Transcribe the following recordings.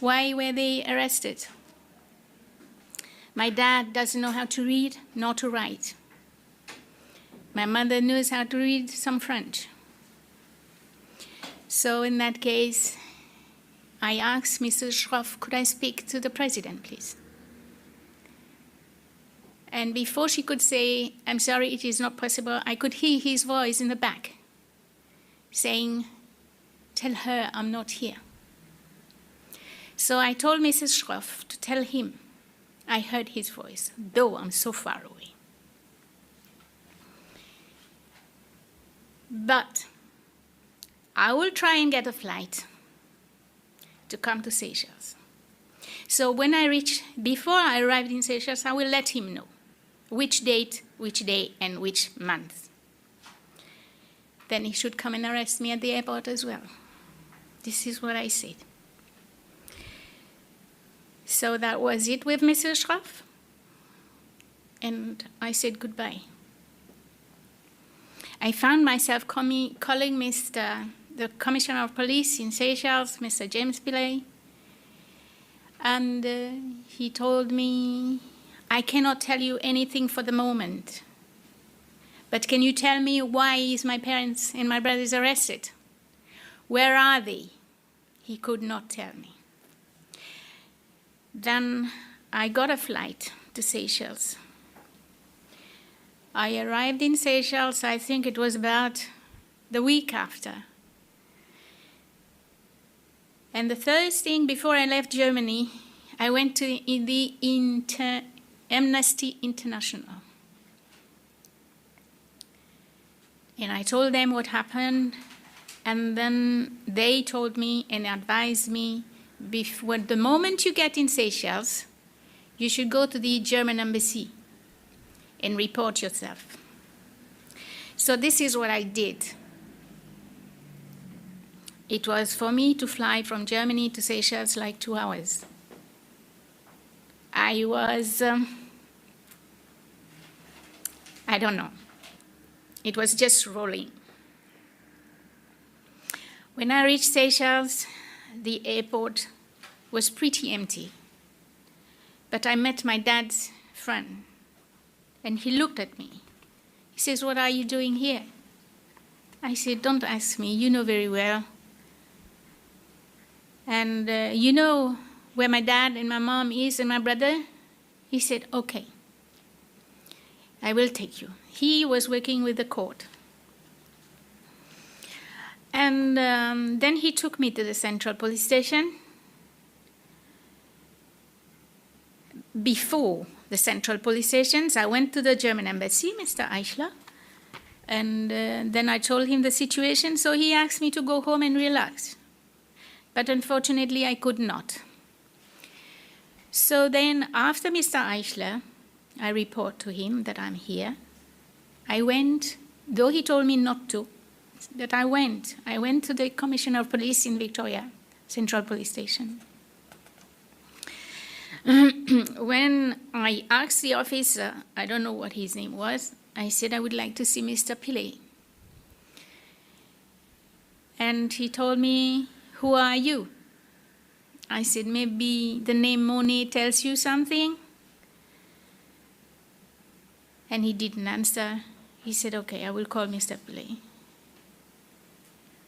Why were they arrested? My dad doesn't know how to read nor to write. My mother knows how to read some French. So in that case, I asked Mrs. Schroff, could I speak to the president, please? And before she could say, I'm sorry, it is not possible, I could hear his voice in the back saying, tell her I'm not here. So I told Mrs. Schroff to tell him I heard his voice, though I'm so far away. But I will try and get a flight to come to Seychelles. So when before I arrived in Seychelles, I will let him know which date, which day, and which month. Then he should come and arrest me at the airport as well. This is what I said. So that was it with Mrs. Schroff. And I said goodbye. I found myself calling the Commissioner of Police in Seychelles, Mr. James Pillay, and he told me, I cannot tell you anything for the moment, but can you tell me why is my parents and my brothers arrested? Where are they? He could not tell me. Then I got a flight to Seychelles. I arrived in Seychelles, I think it was about the week after. And the first thing before I left Germany, I went to the Amnesty International. And I told them what happened, and then they told me and advised me, the moment you get in Seychelles, you should go to the German embassy and report yourself. So this is what I did. It was for me to fly from Germany to Seychelles like 2 hours. I was, I don't know. It was just rolling. When I reached Seychelles, the airport was pretty empty. But I met my dad's friend, and he looked at me. He says, what are you doing here? I said, don't ask me, you know very well. And you know where my dad and my mom is and my brother? He said, okay, I will take you. He was working with the court. And then he took me to the Central Police Station. Before the Central Police Stations, I went to the German embassy, Mr. Eichler, and then I told him the situation, so he asked me to go home and relax. But unfortunately, I could not. So then, after Mr. Eichler, I report to him that I'm here. I went, though he told me not to, that I went. I went to the Commissioner of Police in Victoria, Central Police Station. When I asked the officer, I don't know what his name was, I said I would like to see Mr. Pillay. And he told me, who are you? I said, maybe the name Monet tells you something? And he didn't answer. He said, okay, I will call Mr. Pillay.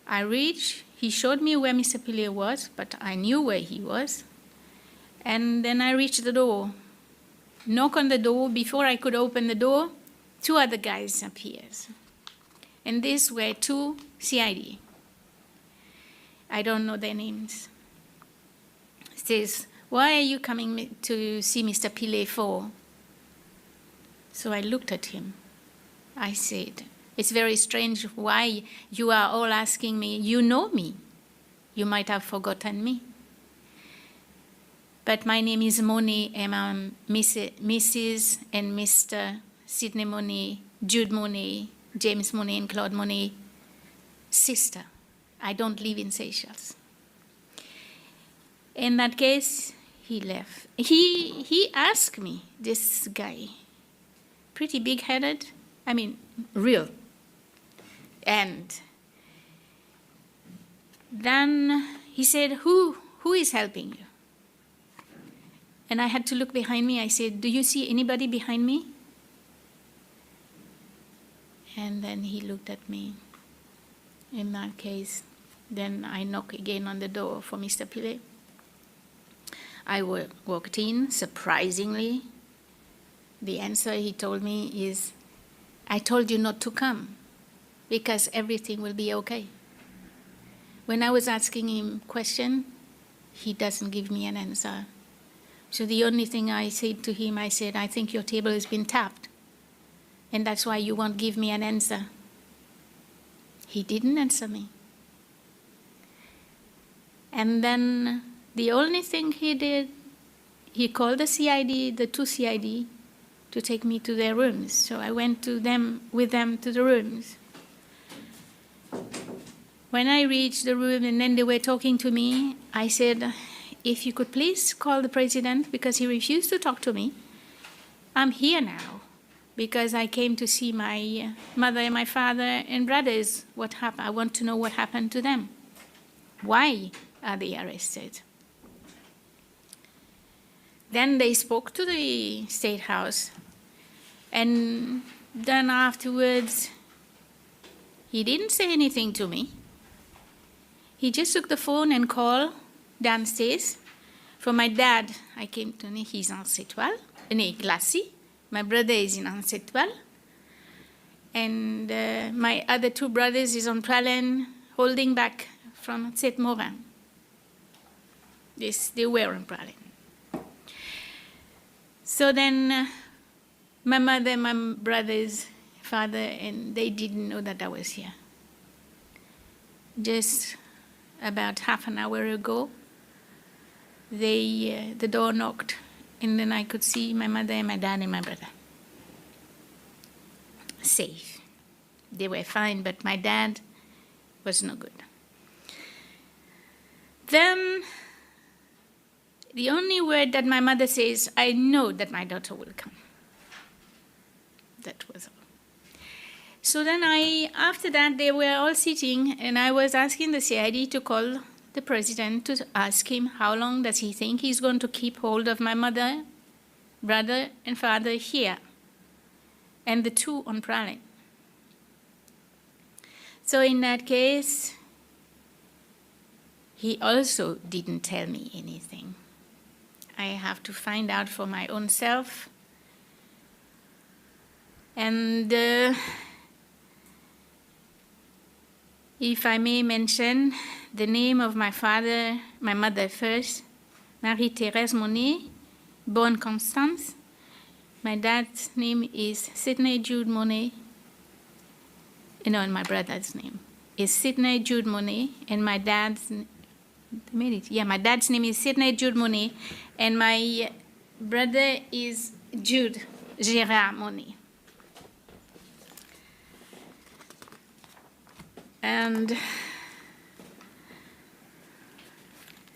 I reached, he showed me where Mr. Pillay was, but I knew where he was. And then I reached the door. Knock on the door. Before I could open the door, 2 other guys appeared. And these were 2 CID. I don't know their names. It says, why are you coming to see Mr. Pillay for? So I looked at him. I said, it's very strange why you are all asking me. You know me. You might have forgotten me. But my name is Monet, and I'm Mrs. and Mr. Sidney Monet, Jude Monet, James Monet, and Claude Monet, sister. I don't live in Seychelles. In that case, he left. He asked me, this guy, pretty big-headed, I mean, real. And then he said, who is helping you? And I had to look behind me. I said, "Do you see anybody behind me?" And then he looked at me. In that case, then I knocked again on the door for Mr. Pilet. I walked in. Surprisingly, the answer he told me is, "I told you not to come because everything will be okay." When I was asking him question, he doesn't give me an answer. So the only thing I said to him, I said, "I think your table has been tapped, and that's why you won't give me an answer." He didn't answer me. And then the only thing he did, he called the CID, the two CID, to take me to their rooms. So I went with them to the rooms. When I reached the room and then they were talking to me, I said, "If you could please call the president," because he refused to talk to me. "I'm here now because I came to see my mother and my father and brothers. What happened? I want to know what happened to them. Why are they arrested?" Then they spoke to the State House. And then afterwards, he didn't say anything to me. He just took the phone and called downstairs. For my dad, I came to him, he's en Sétoile, Glacis. My brother is in en Sétoile. And my other two brothers is on Pralin, holding back from Sept-Morin. They were on Pralin. So then my mother, my brother's father, and they didn't know that I was here. Just about half an hour ago, the door knocked, and then I could see my mother and my dad and my brother. Safe. They were fine, but my dad was no good. Then the only word that my mother says, "I know that my daughter will come." That was all. So then after that, they were all sitting, and I was asking the CID to call the president to ask him how long does he think he's going to keep hold of my mother, brother, and father here, and the two on Pralin. So in that case, he also didn't tell me anything. I have to find out for my own self. And if I may mention the name of my mother first, Marie-Thérèse Monet, born Constance. My dad's name is Sidney Jude Monet. No, and my brother's name is Sidney Jude Monet, and my dad's name is Sidney Jude Monet, and my brother is Jude Gérard Monet. And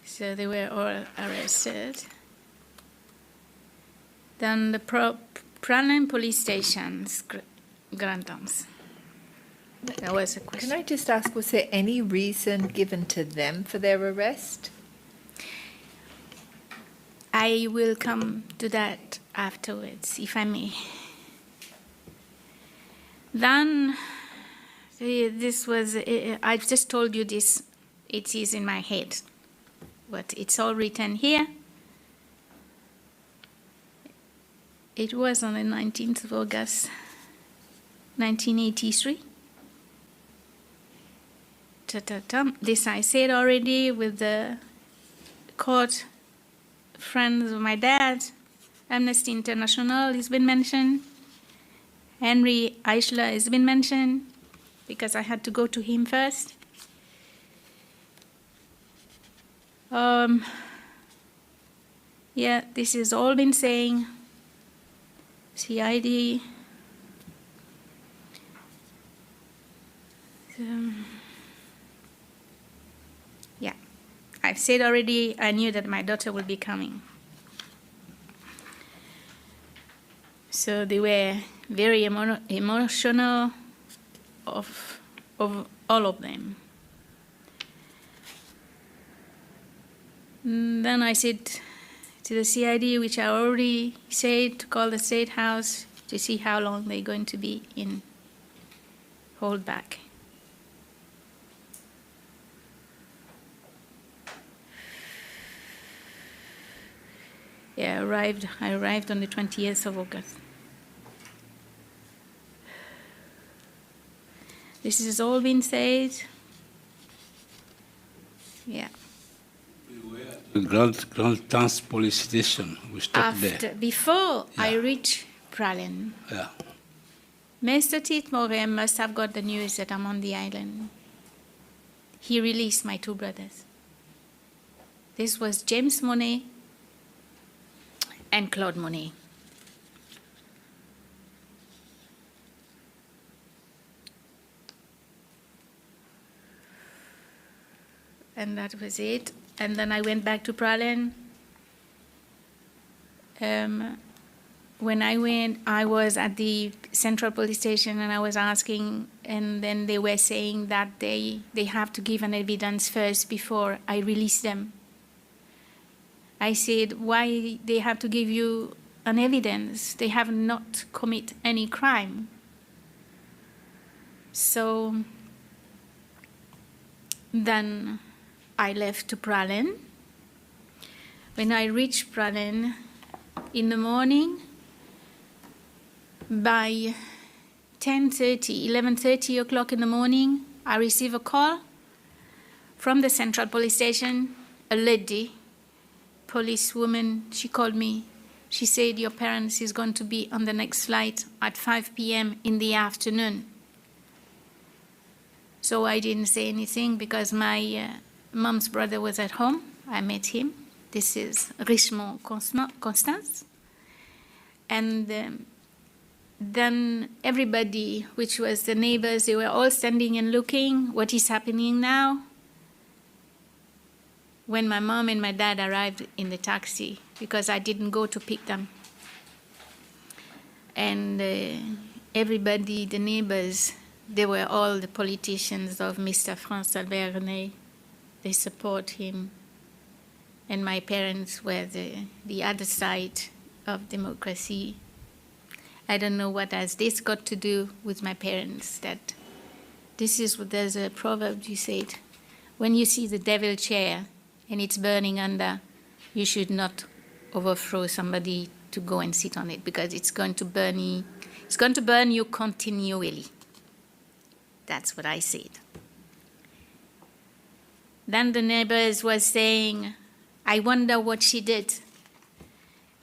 so they were all arrested. Then the Pralin police stations, Grandons. That was a question. Can I just ask, was there any reason given to them for their arrest? I will come to that afterwards, if I may. Then this was, I've just told you this, it is in my head, but it's all written here. It was on the 19th of August, 1983. This I said already with the court friends of my dad. Amnesty International has been mentioned. Henry Eichler has been mentioned because I had to go to him first. Yeah, this has all been saying. CID. Yeah, I've said already, I knew that my daughter would be coming. So they were very emotional of all of them. And then I said to the CID, which I already said to call the State House to see how long they're going to be in holdback. Yeah, I arrived on the 20th of August. This has all been said. Yeah. We were at the Grand Tanks police station. We stopped there. Before I Yeah. reached Pralin, Yeah. Mr. Titmore must have got the news that I'm on the island. He released my two brothers. This was James Monet and Claude Monet. And that was it. And then I went back to Pralin. When I went, I was at the central police station and I was asking, and then they were saying that they have to give an evidence first before I release them. I said, why they have to give you an evidence? They have not committed any crime. So then I left to Pralin. When I reached Pralin in the morning, by 11:30 o'clock in the morning, I received a call from the central police station. A lady, policewoman, she called me. She said, your parents is going to be on the next flight at 5 p.m. in the afternoon. So I didn't say anything because my mom's brother was at home. I met him. This is Richemont Constance. And then everybody, which was the neighbors, they were all standing and looking, what is happening now? When my mom and my dad arrived in the taxi, because I didn't go to pick them. And everybody, the neighbors, they were all the politicians of Mr. Franz Albert René. They support him. And my parents were the other side of democracy. I don't know what has this got to do with my parents. That this is what there's a proverb you said, when you see the devil chair and it's burning under, you should not overthrow somebody to go and sit on it because it's going to burn you. It's going to burn you continually. That's what I said. Then the neighbors was saying, I wonder what she did,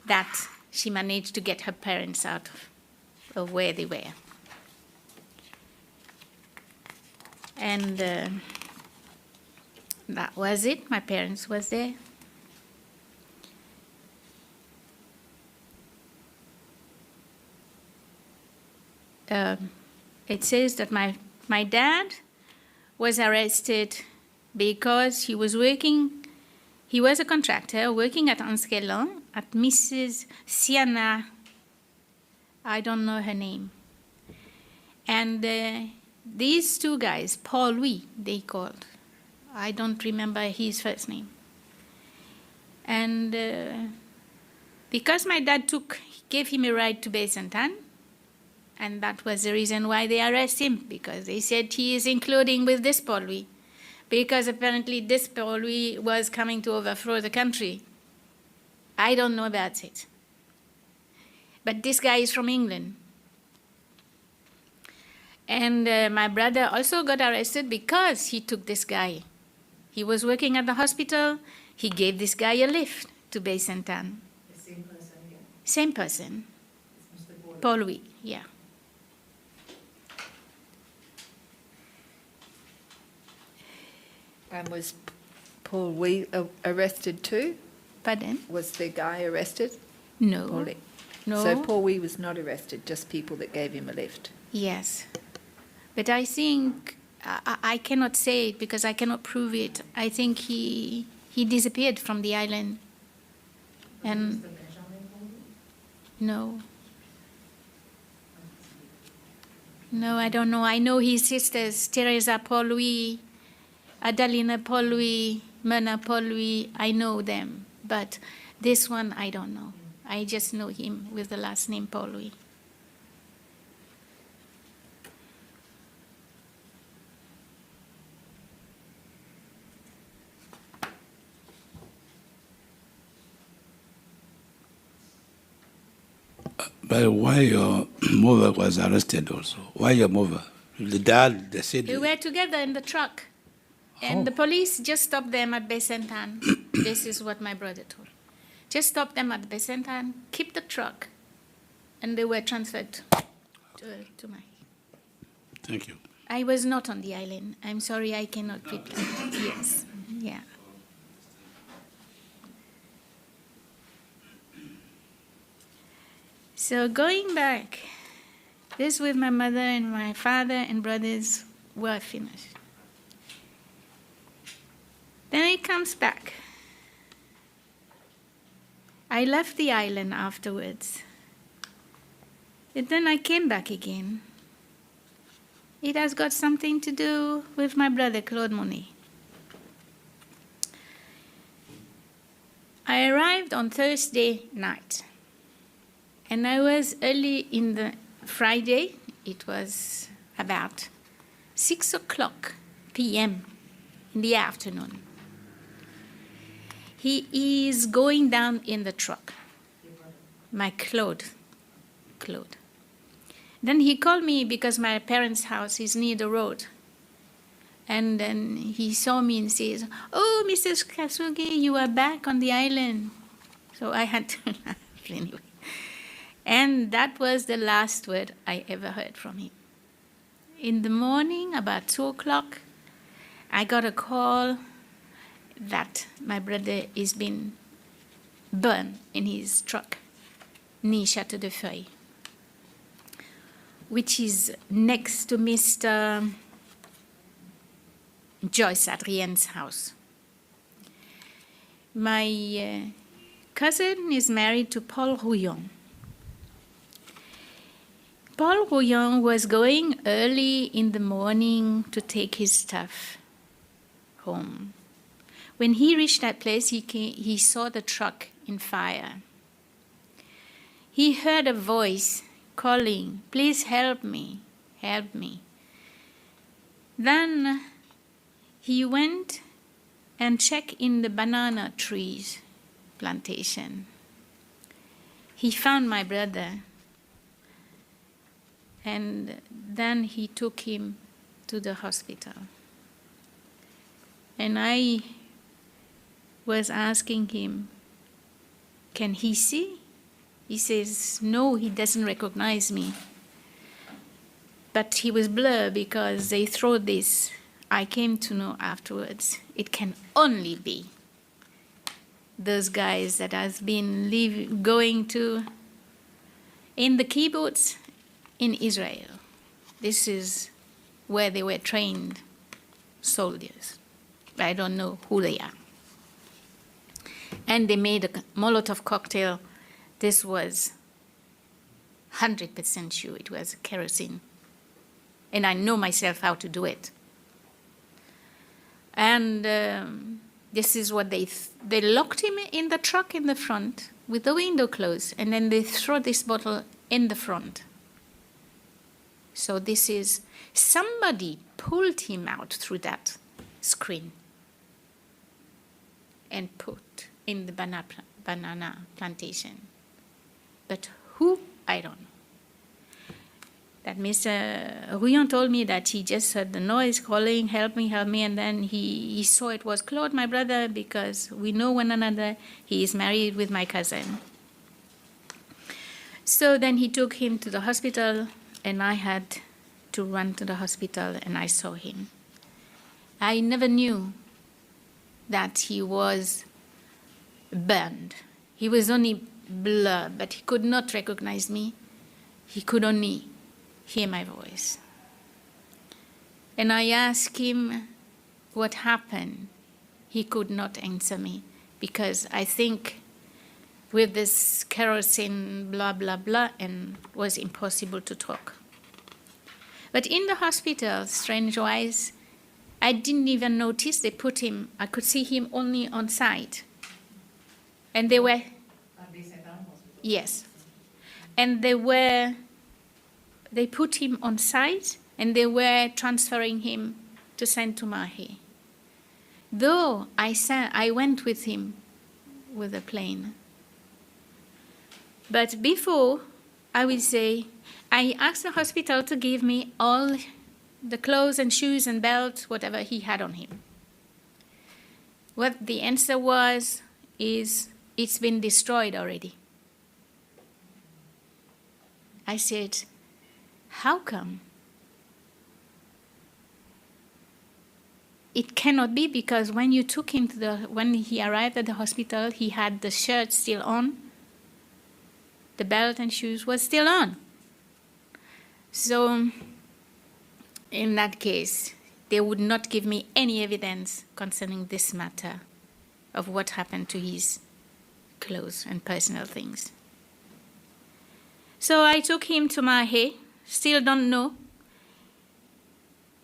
that she managed to get her parents out of where they were. And that was it. My parents was there. It says that my dad was arrested because he was working. He was a contractor working at Anskelon at Mrs. Sienna. I don't know her name. And these two guys, Paul Louis, they called. I don't remember his first name. And because my dad gave him a ride to Bay-Saint-Anne, and that was the reason why they arrested him, because they said he is including with this Paul Louis, because apparently this Paul Louis was coming to overthrow the country. I don't know about it. But this guy is from England. And my brother also got arrested because he took this guy. He was working at the hospital. He gave this guy a lift to Bay-Saint-Anne. The same person again? Same person. It's Mr. Paul. Paul Louis, yeah. And was Paul Wee arrested too? Pardon? Was the guy arrested? No. Paul Lee? No. So Paul Wee was not arrested, just people that gave him a lift. Yes. But I think, I cannot say it because I cannot prove it. I think he disappeared from the island. And Mr. Benjamin Paul? no. No, I don't know. I know his sisters, Teresa Paul Louis, Adalina Paul Louis, Myrna Paul Louis. I know them. But this one, I don't know. I just know him with the last name Paul Louis. But why your mother was arrested also? Why your mother? The dad, they said. They were together in the truck. And Oh. the police just stopped them at Besentan. This is what my brother told. Just stopped them at Besentan, keep the truck, and they were transferred to my. Thank you. I was not on the island. I'm sorry, I cannot reply. Yes, yeah. So going back, this with my mother and my father and brothers were finished. Then it comes back. I left the island afterwards. And then I came back again. It has got something to do with my brother, Claude Monet. I arrived on Thursday night. And I was early in the Friday. It was about 6:00 p.m. in the afternoon. He is going down in the truck, my Claude. Then he called me because my parents' house is near the road. And then he saw me and says, "Oh, Mrs. Kasugi, you are back on the island." So I had to laugh anyway. And that was the last word I ever heard from him. In the morning, about 2:00, I got a call that my brother is been burned in his truck near Château de Feuille, which is next to Mr. Joyce Adrienne's house. My cousin is married to Paul Rouillon. Paul Rouillon was going early in the morning to take his stuff home. When he reached that place, he saw the truck in fire. He heard a voice calling, "Please help me, help me." Then he went and checked in the banana trees plantation. He found my brother. And then he took him to the hospital. And I was asking him, "Can he see?" He says, "No, he doesn't recognize me." But he was blurred because they throw this. I came to know afterwards, it can only be those guys that has been going to in the kibbutz in Israel. This is where they were trained soldiers. I don't know who they are. And they made a Molotov cocktail. This was 100% sure it was kerosene. And I know myself how to do it. And this is what they locked him in the truck in the front with the window closed, and then they throw this bottle in the front. So this is, somebody pulled him out through that screen and put in the banana plantation. But who, I don't know. That Mr. Rouillon told me that he just heard the noise calling, "Help me, help me," and then he saw it was Claude, my brother, because we know one another. He is married with my cousin. So then he took him to the hospital, and I had to run to the hospital, and I saw him. I never knew that he was burned. He was only blurred, but he could not recognize me. He could only hear my voice. And I asked him what happened. He could not answer me because I think with this kerosene blah, blah, blah, and it was impossible to talk. But in the hospital, strange-wise, I didn't even notice they put him, I could see him only on site. And they were, At the St. Anne Hospital. yes. And they put him on site and they were transferring him to Saint Tomahe. Though I went with him with a plane. But before, I will say, I asked the hospital to give me all the clothes and shoes and belt, whatever he had on him. What the answer was is, it's been destroyed already. I said, how come? It cannot be, because when you took him when he arrived at the hospital, he had the shirt still on, the belt and shoes was still on. So, in that case, they would not give me any evidence concerning this matter of what happened to his clothes and personal things. So I took him to Mahe, still don't know.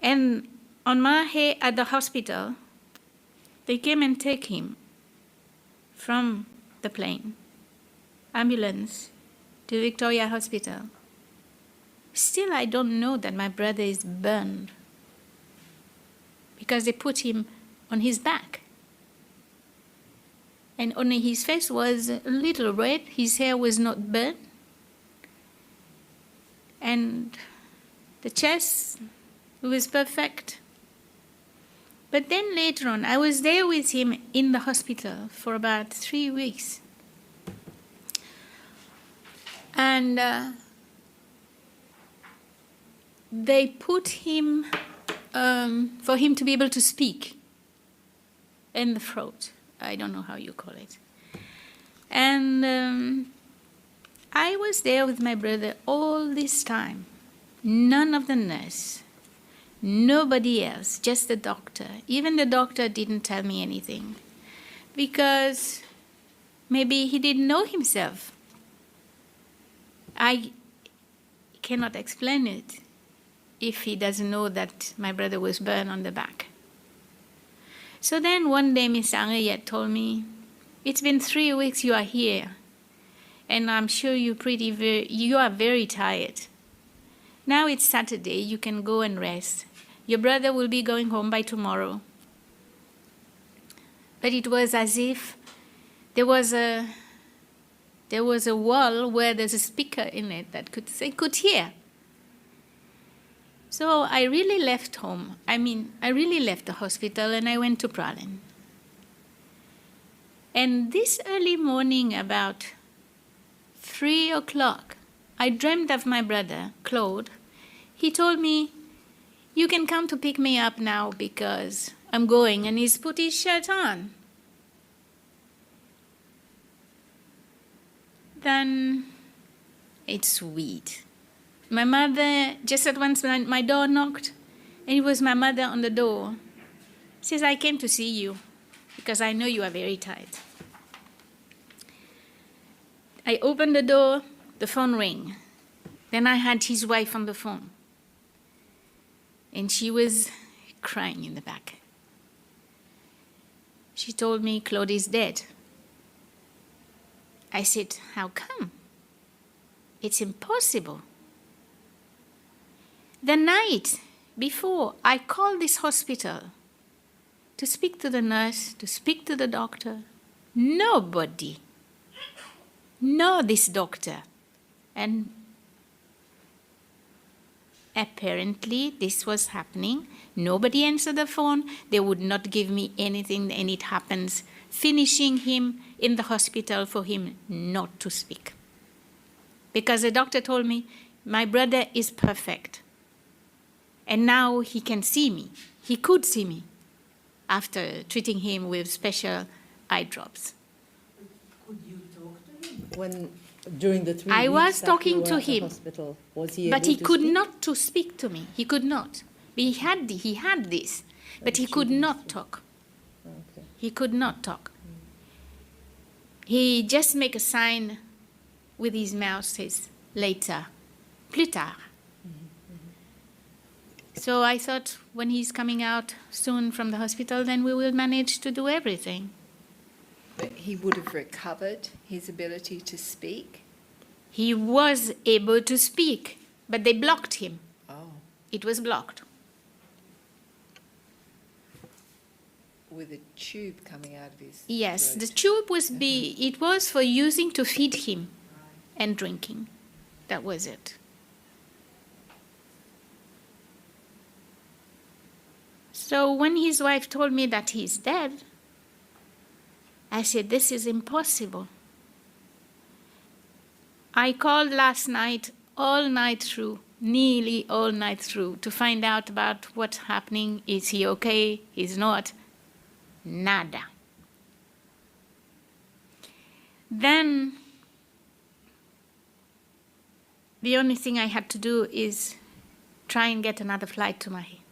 And on Mahe at the hospital, they came and take him from the plane, ambulance, to Victoria Hospital. Still, I don't know that my brother is burned because they put him on his back. And only his face was a little red, his hair was not burned. And the chest was perfect. But then later on, I was there with him in the hospital for about 3 weeks. And they put him, for him to be able to speak in the throat. I don't know how you call it. And I was there with my brother all this time. None of the nurse, nobody else, just the doctor. Even the doctor didn't tell me anything because maybe he didn't know himself. I cannot explain it if he doesn't know that my brother was burned on the back. So then one day Miss Angayet told me, it's been 3 weeks you are here, and I'm sure you are very tired. Now it's Saturday, you can go and rest. Your brother will be going home by tomorrow. But it was as if there was a wall where there's a speaker in it that could hear. So I really left home. I really left the hospital and I went to Pralin. And this early morning, about 3 o'clock, I dreamed of my brother, Claude. He told me, you can come to pick me up now because I'm going, and he's put his shirt on. Then it's sweet. My mother, just at once when my door knocked, and it was my mother on the door, says, I came to see you because I know you are very tired. I opened the door, the phone rang. Then I had his wife on the phone. And she was crying in the back. She told me Claude is dead. I said, how come? It's impossible. The night before, I called this hospital to speak to the nurse, to speak to the doctor. Nobody. No, this doctor. And apparently this was happening. Nobody answered the phone. They would not give me anything, and it happens, finishing him in the hospital for him not to speak. Because the doctor told me, my brother is perfect. And now he can see me. He could see me after treating him with special eye drops. Could you talk to him? When during the 3 I weeks was that talking you were to at the him, hospital, was he but able he to could speak? not to speak to me. He could not. He had this, but he could not talk. Okay. He could not talk. He just make a sign with his mouth, says, later, plus tard. So I thought when he's coming out soon from the hospital, then we will manage to do everything. But he would have recovered his ability to speak? He was able to speak, but they blocked him. Oh, It was blocked. with a tube coming out of his Yes, the throat. tube it was for using to feed him and drinking. That was it. So when his wife told me that he's dead, I said, this is impossible. I called last night, all night through, nearly all night through, to find out about what's happening. Is he okay? He's not. Nada. Then the only thing I had to do is try and get another flight to Mahi.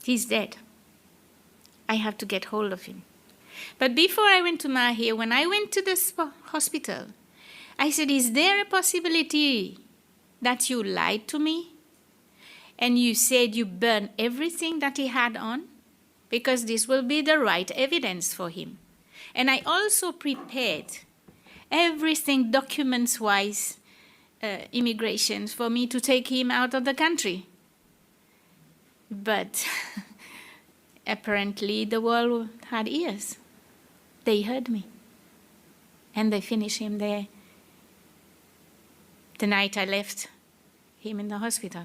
He's dead. I have to get hold of him. But before I went to Mahi, when I went to the hospital, I said, is there a possibility that you lied to me and you said you burned everything that he had on? Because this will be the right evidence for him. And I also prepared everything documents-wise, immigration, for me to take him out of the country. But apparently the world had ears. They heard me. And they finished him there the night I left him in the hospital.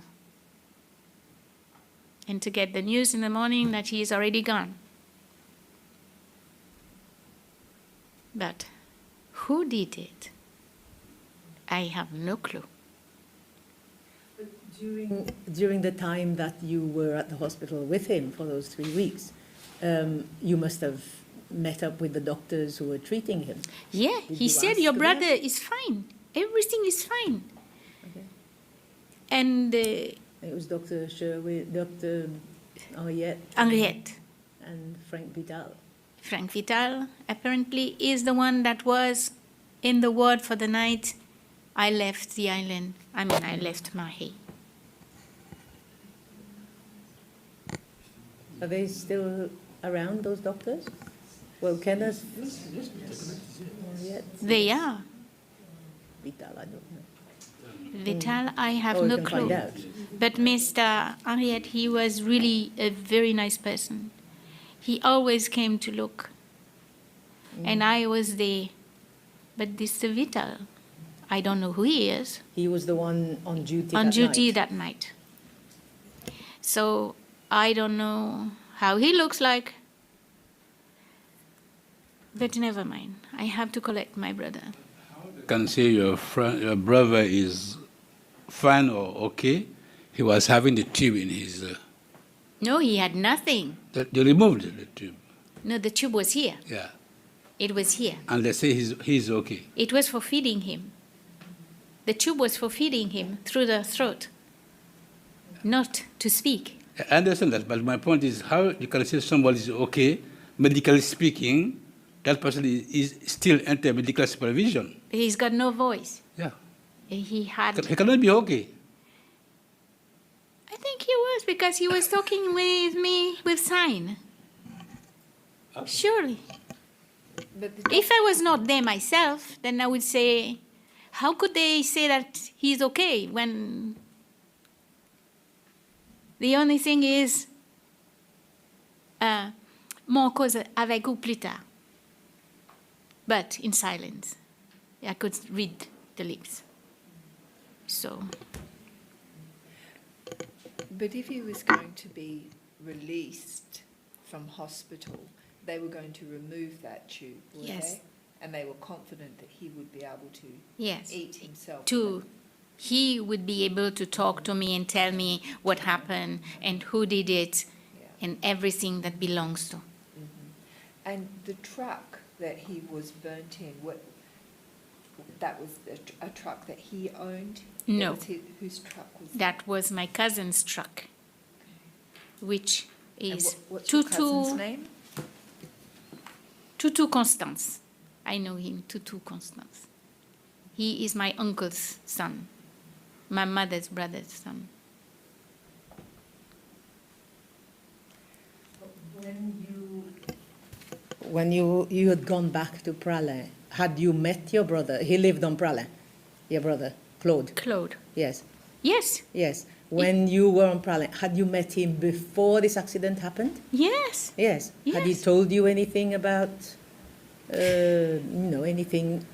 And to get the news in the morning that he is already gone. But who did it? I have no clue. But during the time that you were at the hospital with him for those 3 weeks, you must have met up with the doctors who were treating him. Yeah, Did he you said ask your them? brother is fine. Everything is fine. Okay. And It was Dr. Sherwood, Dr. Henriette, Henriette, and Frank Vital. Frank Vital, apparently is the one that was in the ward for the night I left the island. I left Mahi. Are they still around, those doctors? Well, Kenneth, Henriette, They are. Vital, I don't know. Vital, I have Oh, we no can clue. find out. But Mr. Henriette, he was really a very nice person. He always came to look. And I was there. But this Vital, I don't know who he is, He was the one on duty on that duty night. that night. So I don't know how he looks like. But never mind. I have to collect my brother. Can say your brother is fine or okay. He was having the tube in his. No, he had nothing. They removed the tube. No, the tube was here. Yeah, It was here. and they say he's okay. It was for feeding him. The tube was for feeding him through the throat, not to speak. I understand that, but my point is how you can say somebody is okay, medically speaking, that person is still under medical supervision. He's got no voice. Yeah, He had. he cannot be okay. I think he was because he was talking with me with sign. Surely. But the If I was not there myself, then I would say, how could they say that he's okay when the only thing is, mon cause avec vous plus tard. But in silence. I could read the lips. So, But if he was going to be released from hospital, they were going to remove that tube, were Yes. they? And they were confident that he would be able to yes. eat himself. He would be able to talk to me and tell me what happened and who did it Yeah. and everything that belongs to. And the truck that he was burnt in, that was a truck that he owned? No. That was whose truck was That was my cousin's truck, which And is what's your cousin's Tutu, name? Tutu Constance. I know him, Tutu Constance. He is my uncle's son, my mother's brother's son. when you had gone back to Praslin, had you met your brother? He lived on Praslin, your brother, Claude. Claude. Yes, Yes, yes. When you were on Praslin, had you met him before this accident happened? yes. Yes. Had he Yes. told you anything about, anything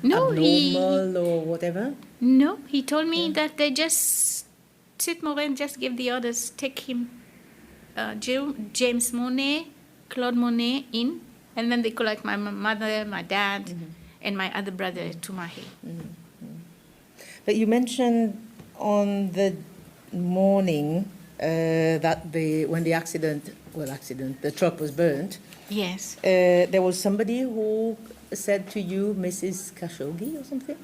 No, abnormal or whatever? No, he told me Yeah. that they just sit more and just give the others, take him, James Monet, Claude Monet in, and then they collect my mother, my dad, and my other brother to Mahe. But you mentioned on the morning that when the the truck was burnt, Yes. there was somebody who said to you, Mrs. Khashoggi or something?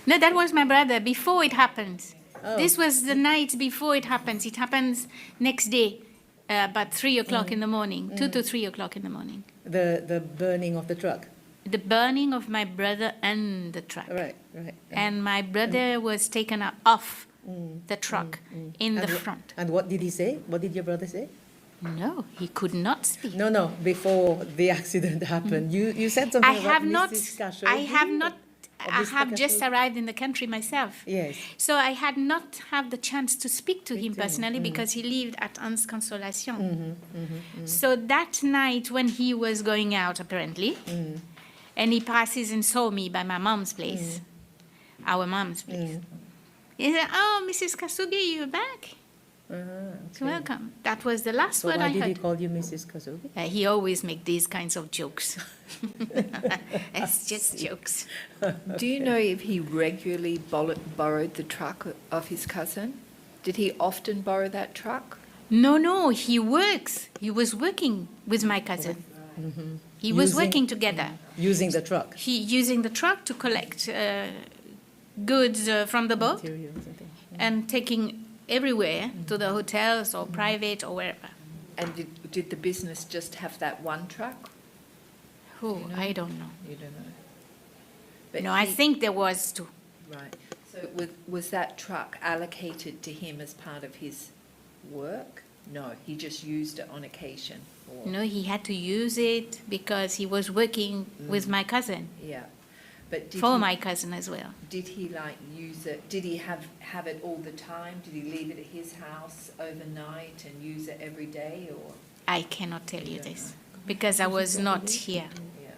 No, that was my brother before it happened. Oh. This was the night before it happens. It happens next day, about 3 o'clock in the morning, 2 to 3 o'clock in the morning. The burning of the truck. The burning of my brother and the truck. Right, right. And my brother was taken off the truck in the front. And what did he say? What did your brother say? No, he could not speak. No, before the accident happened. You said something I about have not. Mrs. Khashoggi? I have not. Or I Mr. have just Khashoggi? arrived in the country myself. Yes. So I had not had the chance to speak to him to him, personally because he lived at Anse Consolation. So that night when he was going out, apparently, and he passes and saw me by my mom's place, our mom's place. He said, "Oh, Mrs. Kasugi, you're back. Okay. Welcome." That was the last So word why I did he heard. call you Mrs. Khashoggi? He always make these kinds of jokes. It's just jokes. Do you know if he regularly borrowed the truck of his cousin? Did he often borrow that truck? No, he works. He was working with my cousin. He was Using- working together. Using the truck. He using the truck to collect goods from the boat Materials and things. and taking everywhere to the hotels or private or wherever. And did the business just have that one truck? Oh, I don't know. You don't know. But No, I he- think there was two. Right. So was that truck allocated to him as part of his work? No, he just used it on occasion. Or, No, he had to use it because he was working with my cousin, Yeah. But did for he, my cousin as well. did he like use it? Did he have it all the time? Did he leave it at his house overnight and use it every day, or? I cannot tell you this because I was not here. Yeah.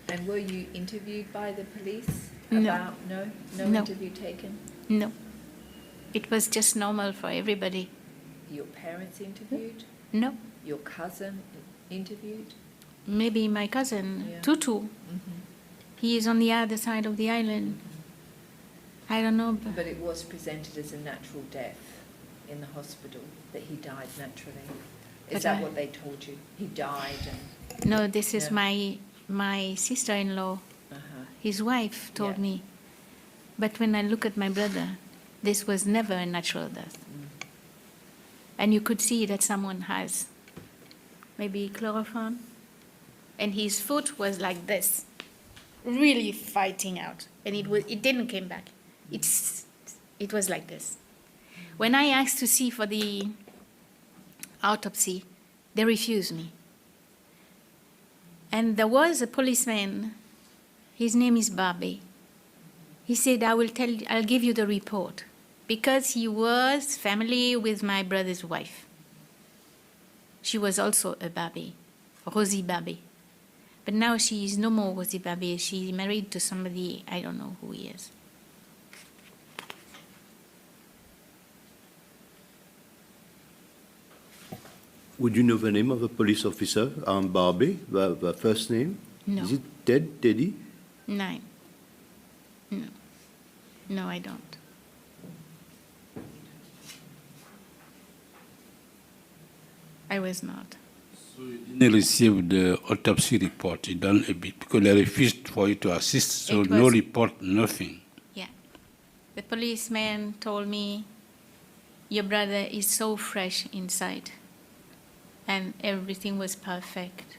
And were you interviewed by the police No. about no No. interview taken? No, it was just normal for everybody. Your parents interviewed? No, Your cousin interviewed? maybe my cousin Yeah. Tutu. Mm-hmm. He is on the other side of the island. I don't know. But it was presented as a natural death in the hospital, that he died naturally. Is But that I- what they told you? He died and, No, this is Yeah. my sister-in-law, uh-huh. his wife, told Yeah. me. But when I look at my brother, this was never a natural death. And you could see that someone has maybe chloroform. And his foot was like this, really fighting out. And it didn't come back. It was like this. When I asked to see for the autopsy, they refused me. And there was a policeman, his name is Barbie. He said, I'll give you the report, because he was family with my brother's wife. She was also a Barbie, Rosie Barbie. But now she is no more Rosie Barbie. She's married to somebody, I don't know who he is. Would you know the name of the police officer, Barbie, the first name? No. Is it Teddy? Nine. No. No, I don't. I was not. So you didn't receive the autopsy report. You done a bit because they refused for you to assist. So It no was- report, nothing. Yeah. The policeman told me, your brother is so fresh inside. And everything was perfect.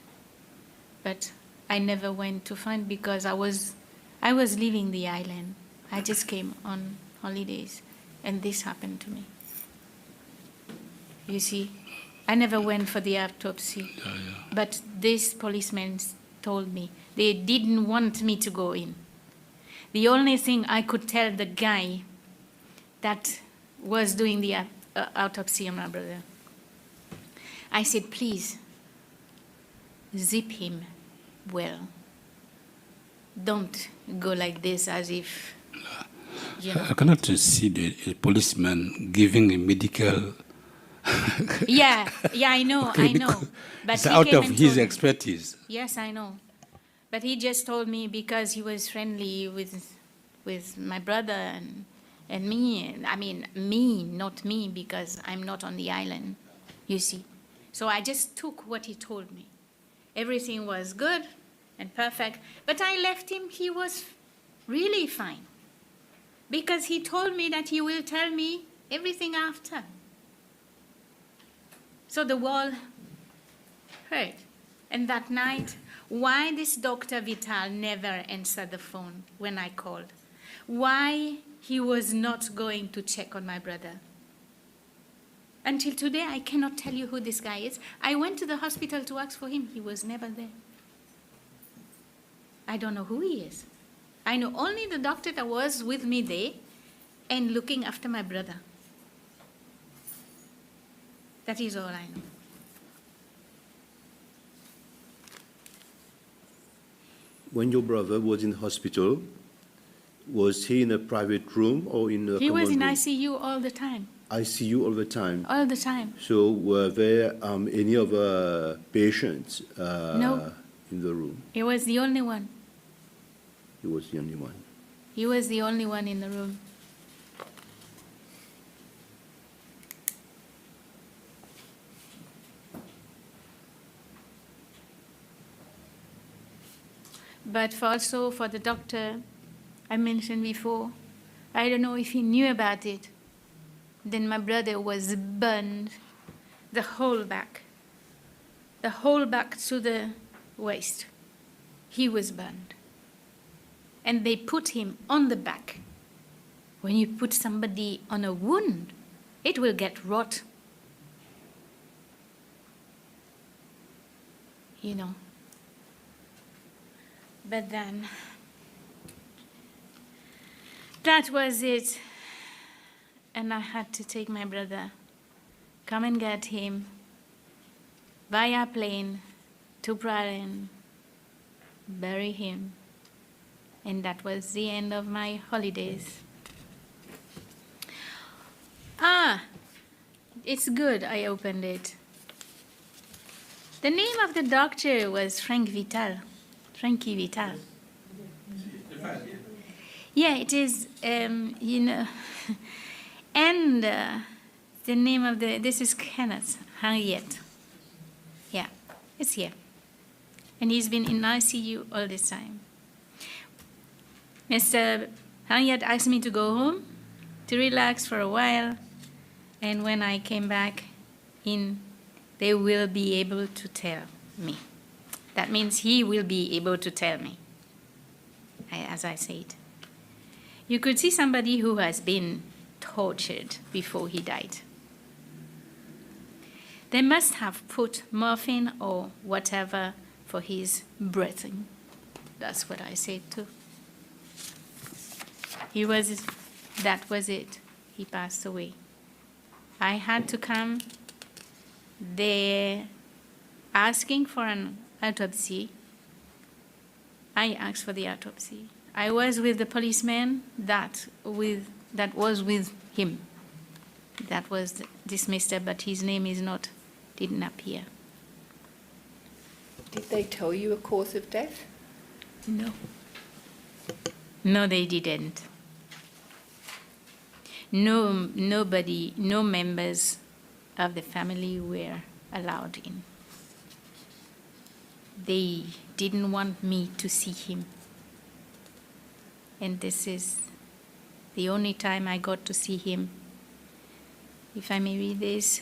But I never went to find because I was leaving the island. I just came on holidays and this happened to me. you see. I never went for the autopsy. But these policemen told me they didn't want me to go in. The only thing I could tell the guy that was doing the autopsy on my brother, I said, please, zip him well. Don't go like this as if, you know. I cannot see a policeman giving a medical. Yeah, I know. But It's he out came of and his told me. expertise. Yes, I know. But he just told me because he was friendly with my brother and me. I mean, me, not me, because I'm not on the island, you see. So I just took what he told me. Everything was good and perfect. But I left him, he was really fine. Because he told me that he will tell me everything after. So the wall hurt. And that night, why this Dr. Vital never answered the phone when I called? Why he was not going to check on my brother? Until today, I cannot tell you who this guy is. I went to the hospital to ask for him. He was never there. I don't know who he is. I know only the doctor that was with me there and looking after my brother. That is all I know. When your brother was in hospital, was he in a private room or in a He was in common room? ICU all the time. ICU all the time. All the time. So were there any other patients No. in the room? He was the only one. He was the only one. He was the only one in the room. But also for the doctor, I mentioned before, I don't know if he knew about it. Then my brother was burned, the whole back to the waist. He was burned. And they put him on the back. When you put somebody on a wound, it will get rot. You know. But then, that was it. And I had to take my brother, come and get him via plane to Brighton, bury him. And that was the end of my holidays. It's good I opened it. The name of the doctor was Frankie Vital. Yeah, it is, you know. And the name of this is Kenneth Henriette. Yeah, it's here. And he's been in ICU all this time. Mr. Henriette asked me to go home, to relax for a while, and when I came back in, they will be able to tell me. That means he will be able to tell me, as I said. You could see somebody who has been tortured before he died. They must have put morphine or whatever for his breathing. That's what I said too. That was it. He passed away. I had to come there asking for an autopsy. I asked for the autopsy. I was with the policeman that was with him. That was dismissed, but his name didn't appear. Did they tell you a cause of death? No. No, they didn't. Nobody, no members of the family were allowed in. They didn't want me to see him. And this is the only time I got to see him. If I may read this.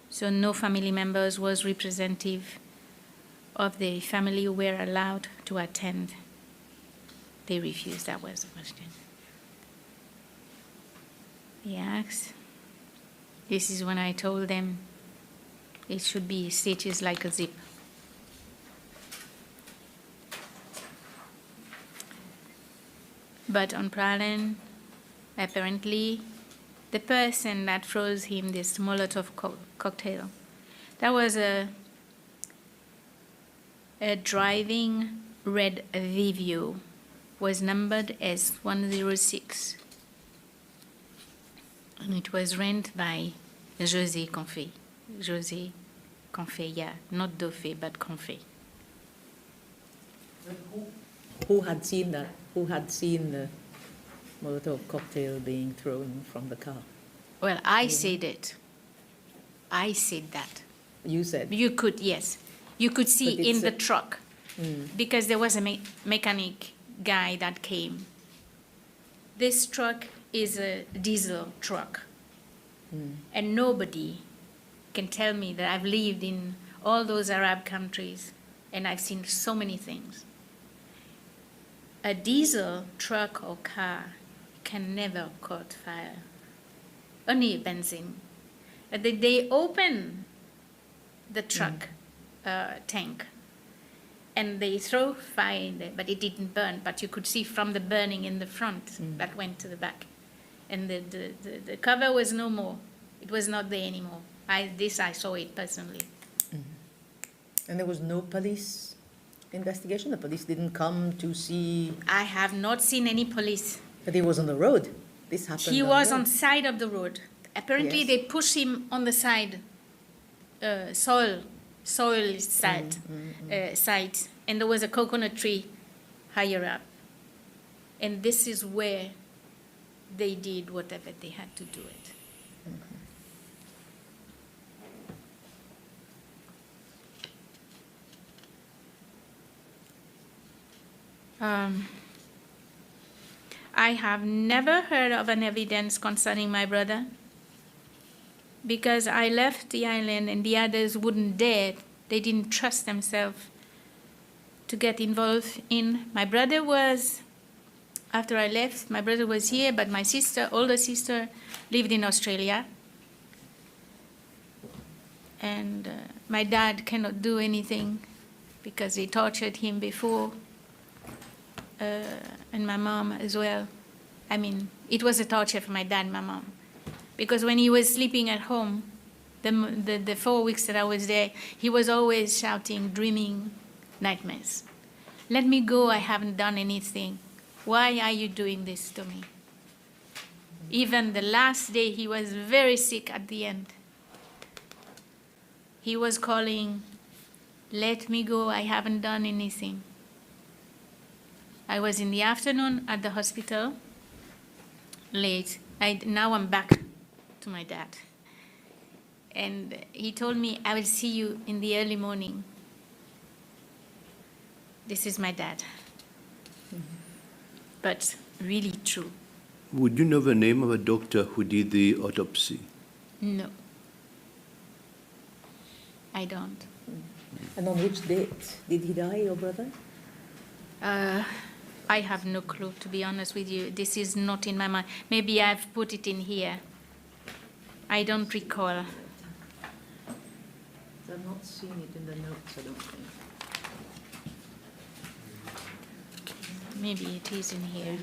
So no family members was representative of the family who were allowed to attend. They refused. That was the question. He asked, This is when I told them it should be stitches like a zip. But on Prahlin, apparently, the person that froze him this Molotov cocktail, that was a driving red Vivio, was numbered as 106. And it was rented by José Confé. José Confé, yeah, not Dauphin, but Confé. But Who had seen that? Who had seen the Molotov cocktail being thrown from the car? Well, I said it. I said that. You said. You could, yes. You could see But it's in the a- truck because there was a mechanic guy that came. This truck is a diesel truck. And nobody can tell me that I've lived in all those Arab countries and I've seen so many things. A diesel truck or car can never caught fire. Only benzene. They open the truck tank and they throw fire in there, but it didn't burn. But you could see from the burning in the front that went to the back. And the cover was no more. It was not there anymore. I saw it personally. And there was no police investigation? The police didn't come to see, I have not seen any police. but he was on the road. This happened He on was the road. on side of the road. Apparently, Yes. they pushed him on the side, soil side, side, and there was a coconut tree higher up. And this is where they did whatever they had to do it. I have never heard of an evidence concerning my brother because I left the island and the others wouldn't dare. They didn't trust themselves to get involved in. My brother was, after I left, my brother was here, but my sister, older sister, lived in Australia. And my dad cannot do anything because they tortured him before. And my mom as well. I mean, it was a torture for my dad and my mom. Because when he was sleeping at home, the 4 weeks that I was there, he was always shouting, dreaming nightmares. Let me go, I haven't done anything. Why are you doing this to me? Even the last day, he was very sick at the end. He was calling, let me go, I haven't done anything. I was in the afternoon at the hospital, late. Now I'm back to my dad. And he told me, I will see you in the early morning. This is my dad. But really true. Would you know the name of a doctor who did the autopsy? No. I don't. And on which date did he die, your brother? I have no clue, to be honest with you. This is not in my mind. Maybe I've put it in here. I don't recall. I'm not seeing it in the notes, I don't think. Maybe it is in here.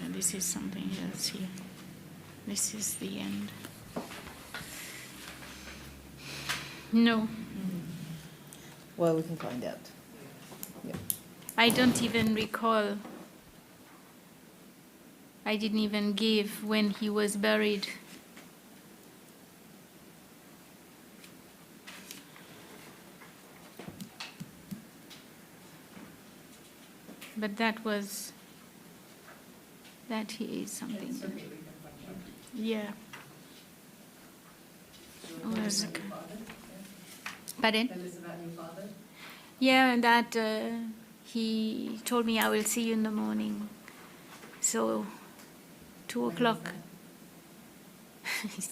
No, this is something else here. This is the end. No, Well, we can find out. Yeah. I don't even recall. I didn't even give when he was buried. But that he is something. it's okay, we can find out. Yeah. So Oh, that's tell us okay. about your father. Pardon? Tell us about your father. Yeah, that he told me I will see you in the morning. So, 2 When was o'clock. that?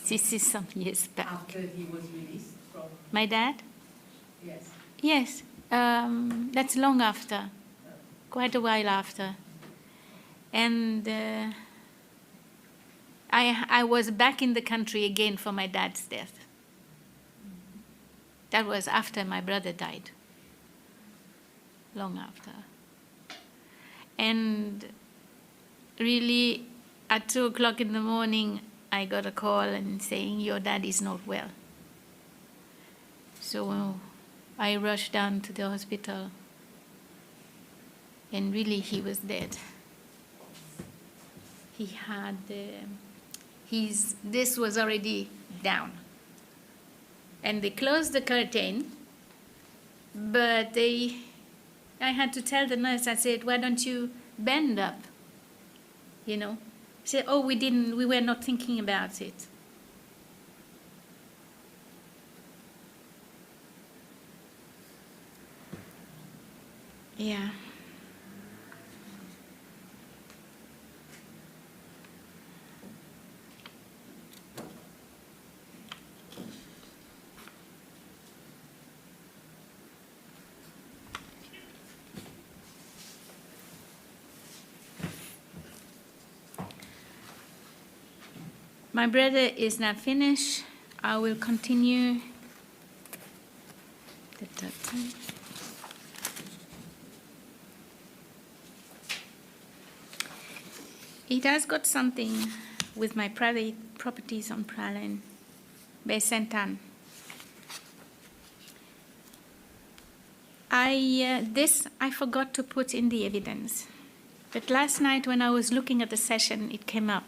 This is some years back. After he was released from, My dad? yes. Yes, That's long after, quite a while after. And I was back in the country again for my dad's death. That was after my brother died, long after. And really, at 2 o'clock in the morning, I got a call and saying, your dad is not well. So I rushed down to the hospital, and really he was dead. He had, this was already down. And they closed the curtain, but I had to tell the nurse, I said, why don't you bend up? You know? She said, oh, we were not thinking about it. Yeah. My brother is not finished. I will continue. It has got something with my private properties on Praslin, Bay Saint Anne. This I forgot to put in the evidence, but last night when I was looking at the session, it came up.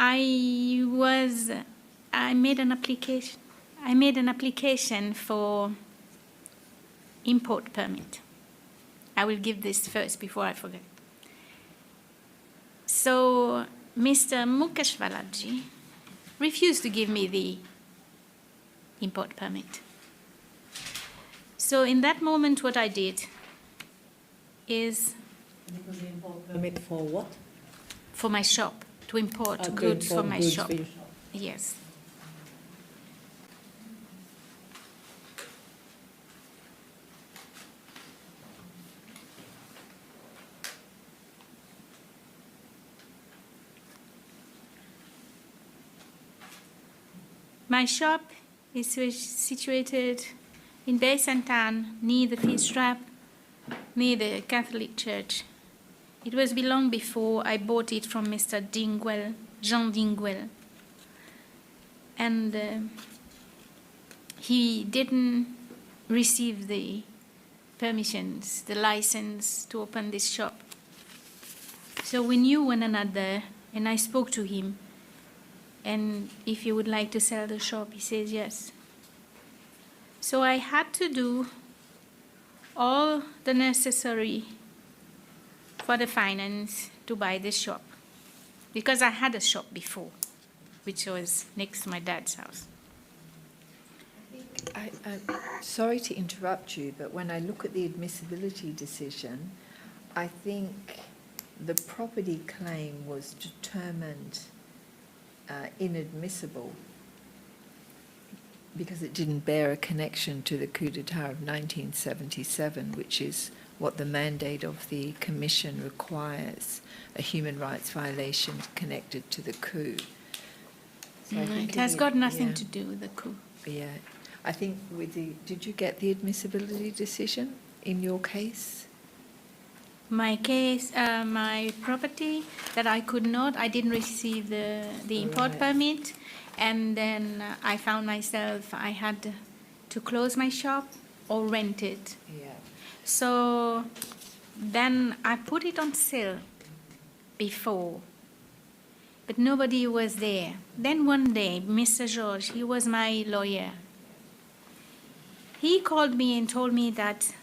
I made an application for import permit. I will give this first before I forget. So Mr. Mukeshwaraji refused to give me the import permit. So in that moment, what I did is Because the import permit for what? for my shop, to import To goods for import my goods shop. for your shop. Yes. My shop is situated in Bay Saint Anne, near the Feast Trap, near the Catholic Church. It was long before I bought it from Mr. Dingwell, Jean Dingwell. And he didn't receive the permissions, the license to open this shop. So we knew one another, and I spoke to him. And if he would like to sell the shop, he says yes. So I had to do all the necessary for the finance to buy this shop, because I had a shop before, which was next to my dad's house. Sorry to interrupt you, but when I look at the admissibility decision, I think the property claim was determined inadmissible because it didn't bear a connection to the coup d'etat of 1977, which is what the mandate of the Commission requires, a human rights violation connected to the coup. So I think It has got nothing yeah. to do with the coup. Yeah, I think did you get the admissibility decision in your case? My case, my property that I didn't receive the import Right. permit, and then I found myself, I had to close my shop or rent it. Yeah. So then I put it on sale before, but nobody was there. Then one day, Mr. George, he was my lawyer, he called me and told me that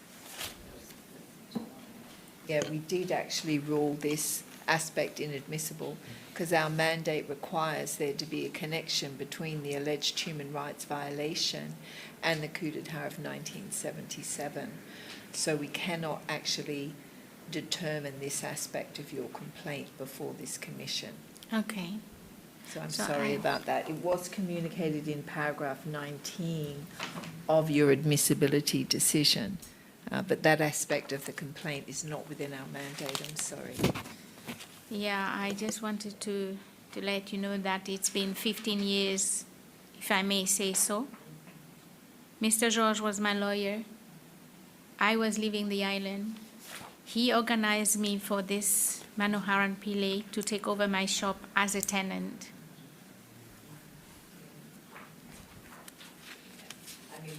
Yeah, we did actually rule this aspect inadmissible because our mandate requires there to be a connection between the alleged human rights violation and the coup d'etat of 1977. So we cannot actually determine this aspect of your complaint before this commission. okay. So I'm So sorry I- about that. It was communicated in paragraph 19 of your admissibility decision, but that aspect of the complaint is not within our mandate. I'm sorry. Yeah, I just wanted to let you know that it's been 15 years, if I may say so. Mr. George was my lawyer. I was leaving the island. He organized me for this Manoharan Pillay to take over my shop as a tenant. I mean,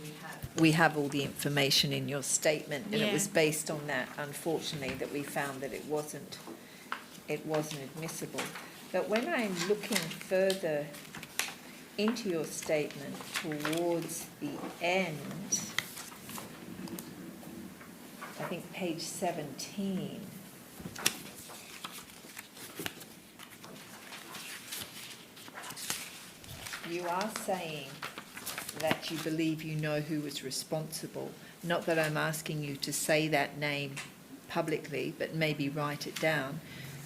we have all the information in your statement, and it was Yeah. based on that, unfortunately, that we found that it wasn't admissible. But when I'm looking further into your statement towards the end, I think page 17, you are saying that you believe you know who was responsible. Not that I'm asking you to say that name publicly, but maybe write it down.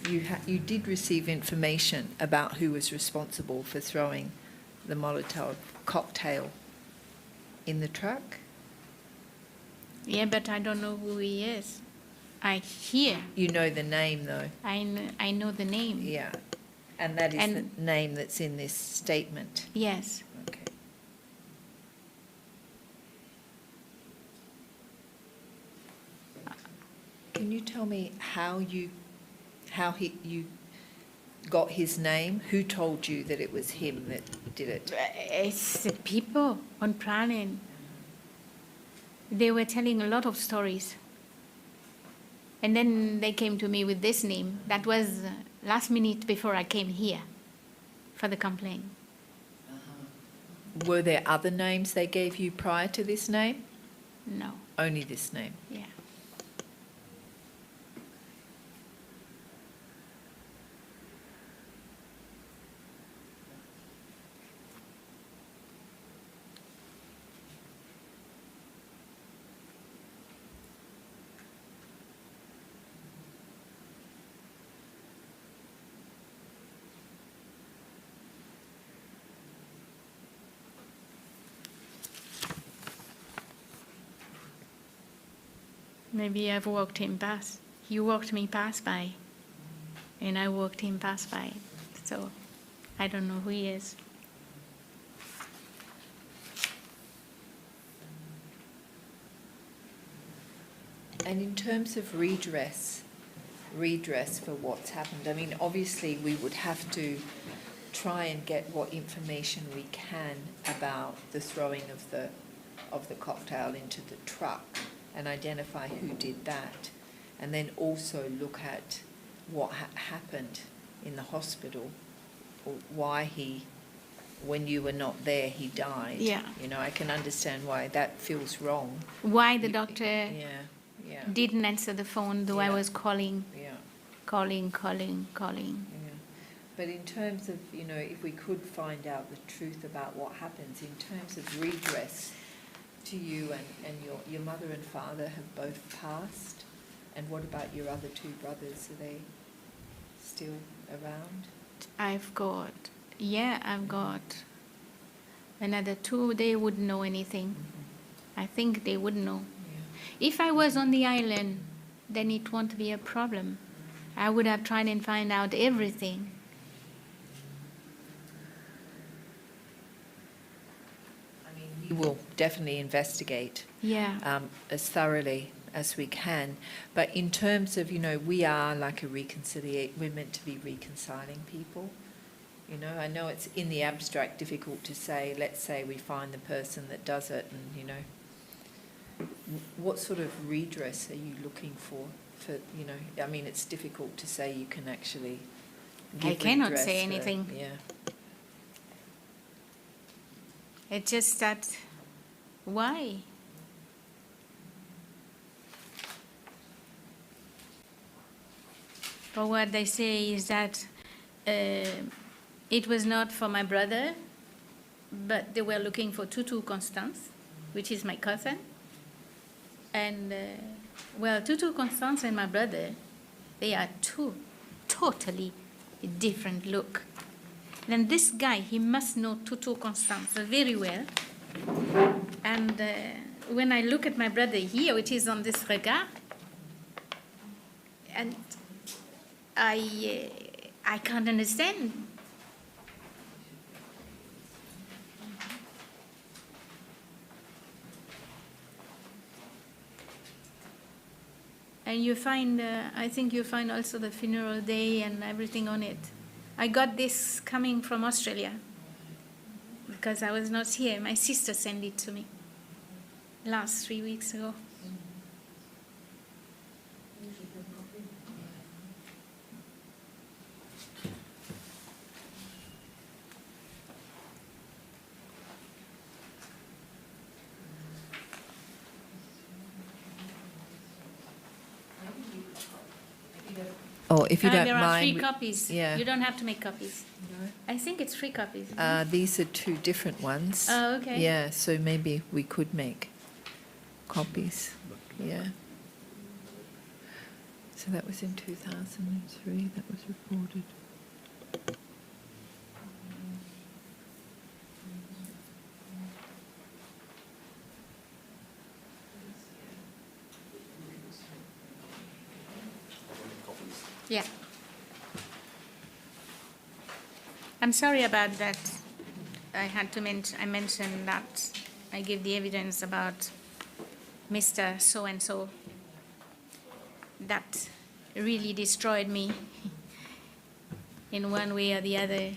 You did receive information about who was responsible for throwing the Molotov cocktail in the truck? Yeah, but I don't know who he is. I hear, You know the name, though. I know the name. Yeah. And that is And- the name that's in this statement. Yes. Okay. Can you tell me how you got his name? Who told you that it was him that did it? It's the people on planet. They were telling a lot of stories. And then they came to me with this name. That was last minute before I came here for the complaint. Were there other names they gave you prior to this name? No. Only this name. Yeah. Maybe I've walked him past. He walked me past by, and I walked him past by. So I don't know who he is. And in terms of redress for what's happened, I mean, obviously we would have to try and get what information we can about the throwing of the cocktail into the truck and identify who did that, and then also look at what happened in the hospital, or why when you were not there, he died. Yeah. You know, I can understand why that feels wrong. Why the You- doctor Yeah. didn't answer the phone, though I Yeah. was calling. Yeah. Yeah. But in terms of, you know, if we could find out the truth about what happens, in terms of redress to you and your mother and father have both passed, and what about your other two brothers? Are they still around? I've got another two. They wouldn't know anything. I think they would know. Yeah. If I was on the island, then it won't be a problem. I would have tried and find out everything. I mean, we will definitely investigate Yeah. as thoroughly as we can. But in terms of, you know, we are like we're meant to be reconciling people. You know, I know it's in the abstract difficult to say, let's say we find the person that does it, and, you know, what sort of redress are you looking for, you know, I mean, it's difficult to say you can actually give I cannot redress say for- anything. Yeah. It's just that, why? But what they say is that it was not for my brother, but they were looking for Tutu Constance, which is my cousin. And, well, Tutu Constance and my brother, they are two totally different look. Then this guy, he must know Tutu Constance very well. And when I look at my brother here, it is on this regard, and I can't understand. And you find, I think you find also the funeral day and everything on it. I got this coming from Australia because I was not here. My sister sent it to me last 3 weeks ago. Oh, if you don't there are mind. free copies. Yeah. You don't have to make copies. I think it's free copies. These are two different ones. Oh, okay. Yeah, so maybe we could make copies. Yeah. So that was in 2003, that was reported. Yeah. I'm sorry about that. I had to I mentioned that I give the evidence about Mr. So-and-so. That really destroyed me in one way or the other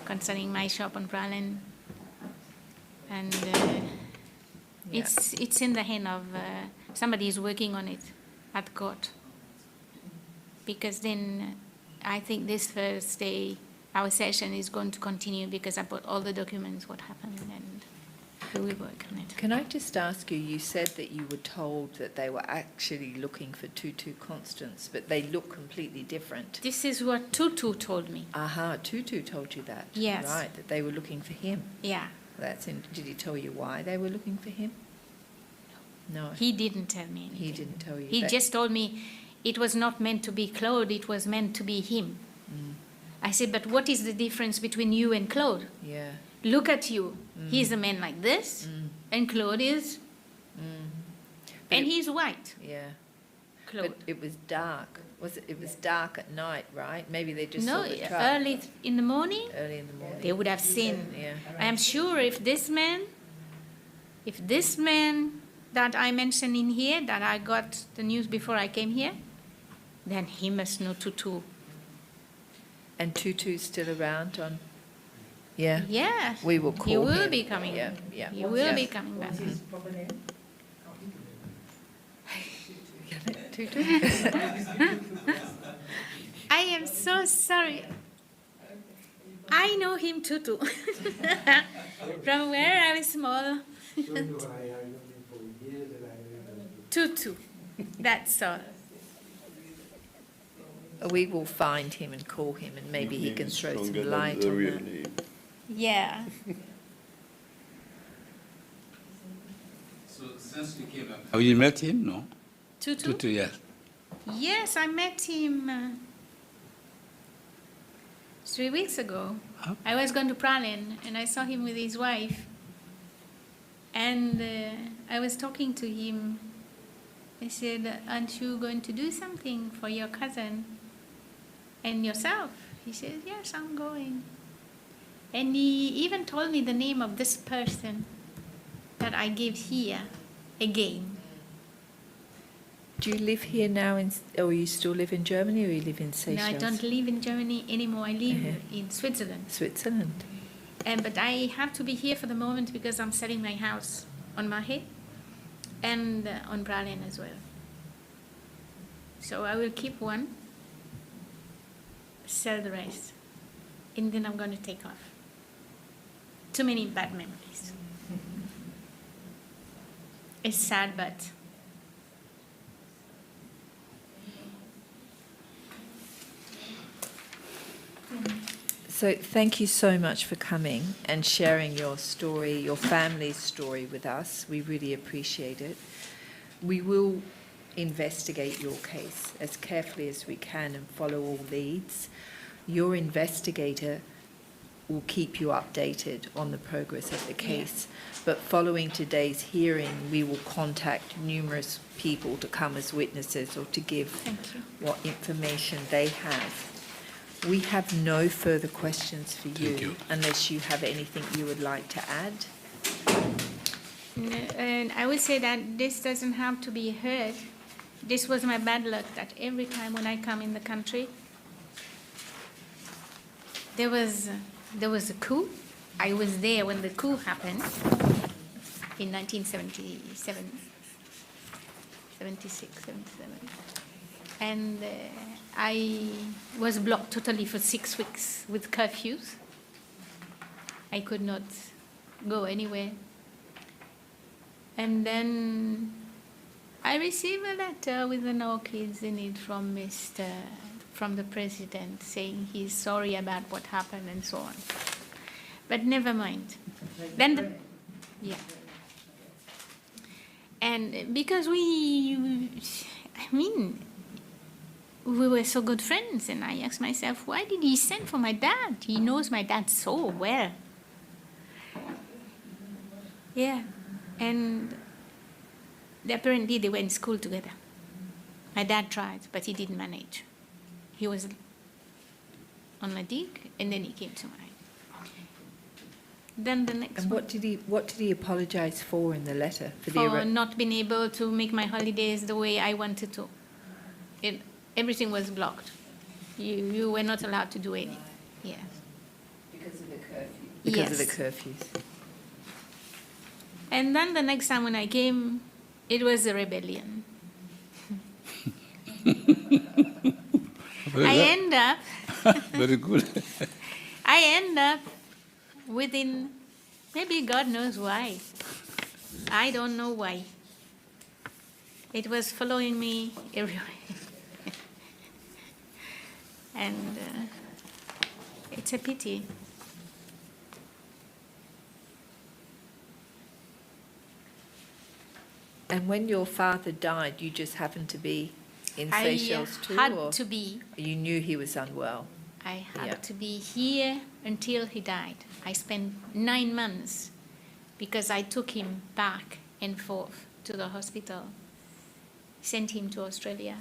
concerning my shop on Pralin. And it's in the hand of somebody is working on it at court. Because then I think this Thursday our session is going to continue because I put all the documents, what happened, and we will work on it. Can I just ask you, you said that you were told that they were actually looking for Tutu Constance, but they look completely different. This is what Tutu told me. Aha, Tutu told you that? Yes. Right, that they were looking for him. Yeah. Did he tell you why they were looking for him? No. He didn't tell me anything. He didn't tell you He that. just told me it was not meant to be Claude, it was meant to be him. I said, but what is the difference between you and Claude? Yeah. Look at you. He's a man like this, and Claude is, and he's white. Yeah. Claude. But it was dark. It was dark at night, right? Maybe they just No, saw the truck early in the morning, early in the morning. they would have seen. Yeah. I am sure if this man that I mentioned in here, that I got the news before I came here, then he must know Tutu. And Tutu's still around on. Yeah. Yeah. We will call He will him. be coming. Yeah. Yeah. He will be coming back. What's his proper name? Tutu. I am so sorry. I know him Tutu. From where I was small. Tutu. That's all. We will find him and call him, and maybe he can throw some light on that. Yeah. So since you came up, have you met him? No. Tutu? Tutu, yes. Yes, I met him 3 weeks ago. Huh? I was going to Pralin and I saw him with his wife. And I was talking to him. I said, aren't you going to do something for your cousin and yourself? He said, yes, I'm going. And he even told me the name of this person that I gave here again. Do you live here now, or you still live in Germany, or you live in No, Seychelles? I don't live in Germany anymore. I live Uh-huh. in Switzerland. Switzerland. But I have to be here for the moment because I'm selling my house on Mahé and on Bralin as well. So I will keep one, sell the rest, and then I'm going to take off. Too many bad memories. It's sad, but So thank you so much for coming and sharing your story, your family's story with us. We really appreciate it. We will investigate your case as carefully as we can and follow all leads. Your investigator will keep you updated on the progress of the case. But following today's hearing, we will contact numerous people to come as witnesses or to give Thank you. what information they have. We have no further questions for you. unless you have anything you would like to add. And I would say that this doesn't have to be heard. This was my bad luck that every time when I come in the country, there was a coup. I was there when the coup happened in 1977, 76, 77. And I was blocked totally for 6 weeks with curfews. I could not go anywhere. And then I received a letter with no kids in it from from the president saying he's sorry about what happened and so on. But never mind. Then, yeah. And because we were so good friends, and I asked myself, why did he send for my dad? He knows my dad so well. Yeah. And apparently they were in school together. My dad tried, but he didn't manage. He was on a dig, and then he came to mine. Then the next And one, what did he apologize for in the letter? for not being able to make my holidays the way I wanted to. Everything was blocked. You were not allowed to do anything. Yeah. Because of the curfew. Because of the curfews. And then the next time when I came, it was a rebellion. I end up Very good. I end up within, maybe God knows why. I don't know why. It was following me everywhere. And it's a pity. And when your father died, you just happened to be in Seychelles too, had or to be. you knew he was unwell? I had Yeah. to be here until he died. I spent 9 months because I took him back and forth to the hospital, sent him to Australia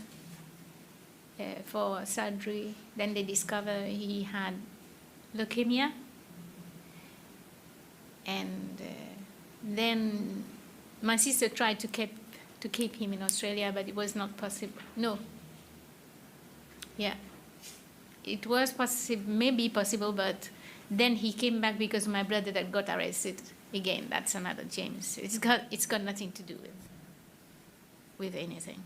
for surgery. Then they discovered he had leukemia. And then my sister tried to keep him in Australia, but it was not possible. No. Yeah. It was maybe possible, but then he came back because my brother that got arrested again. That's another James. It's got nothing to do with anything.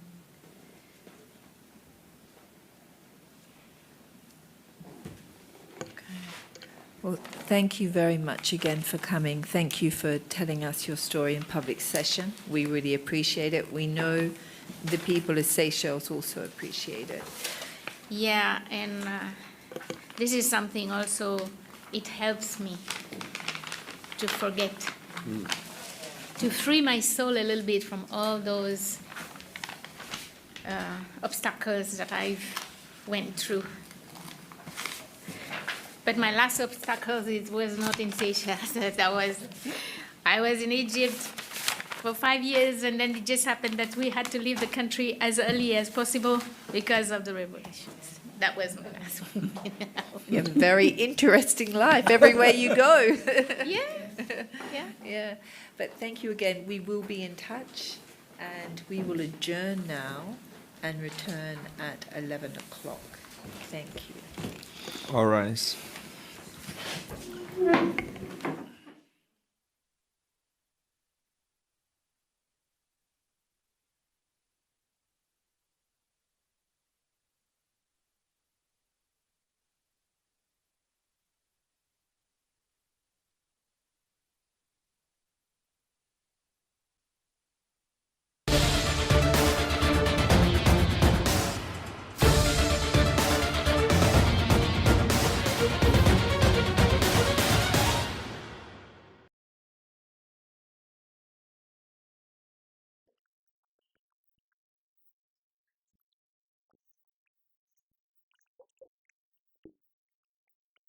Well, thank you very much again for coming. Thank you for telling us your story in public session. We really appreciate it. We know the people of Seychelles also appreciate it. Yeah, and this is something also, it helps me to forget, to free my soul a little bit from all those obstacles that I've went through. But my last obstacle, it was not in Seychelles. I was in Egypt for 5 years, and then it just happened that we had to leave the country as early as possible because of the revolutions. That was my last one. You have a very interesting life everywhere you go. Yeah. Yeah. But thank you again. We will be in touch, and we will adjourn now and return at 11 o'clock. Thank you. All rise.